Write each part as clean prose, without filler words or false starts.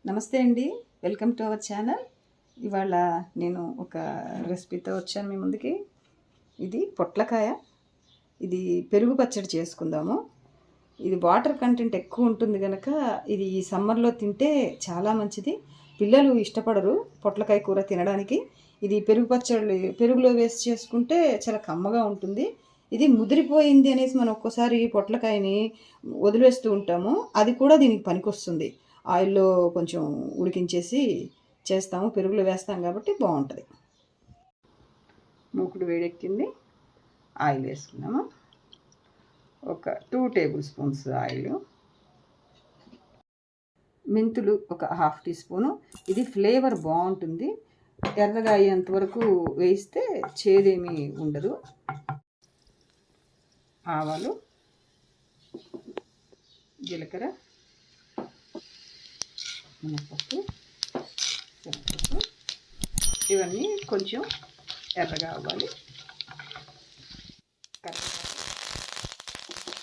నమస్తే అండి, welcome to our channel. ఇవాళ నేను ఒక రెసిపీతో వచ్చాను మీ ముందుకి. ఇది పొట్లకాయ. ఇది పెరుగు పచ్చడి చేసుకుందాము. ఇది వాటర్ కంటెంట్ ఎక్కువ ఉంటుంది కనుక ఇది ఈ సమ్మర్లో తింటే చాలా మంచిది. పిల్లలు ఇష్టపడరు పొట్లకాయ కూర తినడానికి. ఇది పెరుగు పచ్చడి పెరుగులో వేసి చేసుకుంటే చాలా కమ్మగా ఉంటుంది. ఇది ముదిరిపోయింది అనేసి మనం ఒక్కోసారి పొట్లకాయని వదిలేస్తూ ఉంటాము, అది కూడా దీనికి పనికొస్తుంది. ఆయిల్లో కొంచెం ఉడికించేసి చేస్తాము, పెరుగులో వేస్తాం కాబట్టి బాగుంటుంది. మూకుడు వేడెక్కింది, ఆయిల్ వేసుకున్నాము. ఒక 2 టేబుల్ స్పూన్స్ ఆయిల్. మెంతులు ఒక 1/2 టీ స్పూను. ఇది ఫ్లేవర్ బాగుంటుంది. ఎర్రగా అయ్యేంత వరకు వేయిస్తే చేదేమీ ఉండదు. ఆవాలు, జీలకర్ర, మినపప్పు, శనగపప్పు ఇవన్నీ కొంచెం ఎర్రగా అవ్వాలి.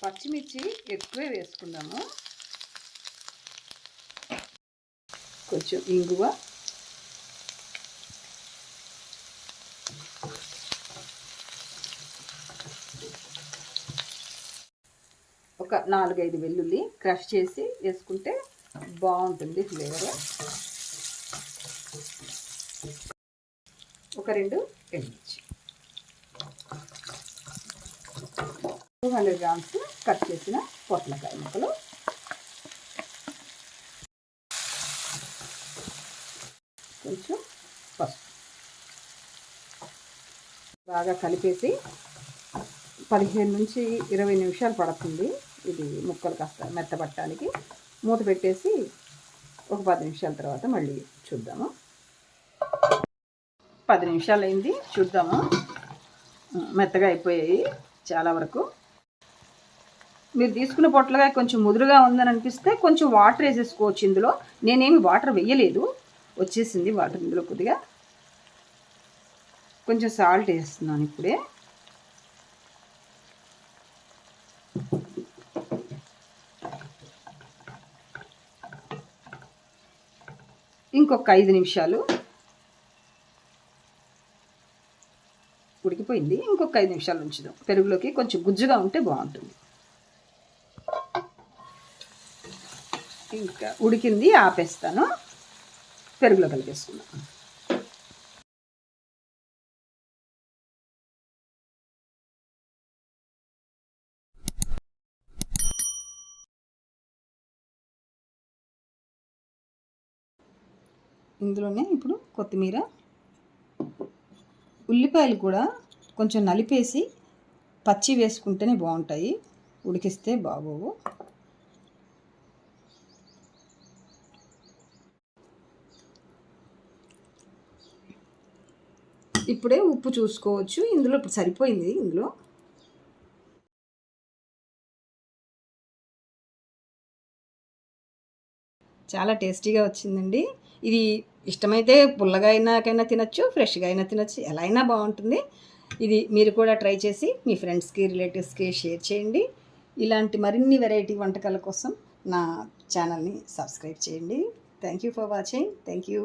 పచ్చిమిర్చి ఎక్కువే వేసుకుందాము. కొంచెం ఇంగువ, ఒక 4-5 వెల్లుల్లి క్రష్ చేసి వేసుకుంటే బాగుంటుంది ఫ్లేవర్. ఒక 2 ఎండుమిర్చి, 200 గ్రామ్స్ కట్ చేసిన పొట్లకాయ ముక్కలు, కొంచెం పసుపు బాగా కలిపేసి 15 నుంచి 20 నిమిషాలు పడుతుంది ఇది ముక్కలు కాస్త మెత్తబట్టడానికి. మూత పెట్టేసి ఒక 10 నిమిషాల తర్వాత మళ్ళీ చూద్దాము. 10 నిమిషాలు అయింది, చూద్దాము. మెత్తగా అయిపోయాయి చాలా వరకు. మీరు తీసుకున్న పొట్లకాయ కొంచెం ముదురుగా ఉందని అనిపిస్తే కొంచెం వాటర్ వేసేసుకోవచ్చు. ఇందులో నేనేమి వాటర్ వేయలేదు, వచ్చేసింది వాటర్ ఇందులో కొద్దిగా. కొంచెం సాల్ట్ వేస్తున్నాను ఇప్పుడే. ఇంకొక 5 నిమిషాలు ఉడికిపోయింది. ఇంకొక 5 నిమిషాలు ఉంచుదాం. పెరుగులోకి కొంచెం గుజ్జుగా ఉంటే బాగుంటుంది. ఇంకా ఉడికింది, ఆపేస్తాను. పెరుగులో కలిపేసుకుందాం. ఇందులోనే ఇప్పుడు కొత్తిమీర, ఉల్లిపాయలు కూడా కొంచెం నలిపేసి పచ్చి వేసుకుంటేనే బాగుంటాయి, ఉడికిస్తే బాగోవు. ఇప్పుడే ఉప్పు చూసుకోవచ్చు. ఇందులో ఇప్పుడు సరిపోయింది. ఇందులో చాలా టేస్టీగా వచ్చిందండి. ఇది ఇష్టమైతే పుల్లగా అయినాకైనా తినచ్చు, ఫ్రెష్గా అయినా తినచ్చు, ఎలా అయినా బాగుంటుంది. ఇది మీరు కూడా ట్రై చేసి మీ ఫ్రెండ్స్కి, రిలేటివ్స్కి షేర్ చేయండి. ఇలాంటి మరిన్ని వెరైటీ వంటకాల కోసం నా ఛానల్ని సబ్స్క్రైబ్ చేయండి. Thank you for watching. Thank you.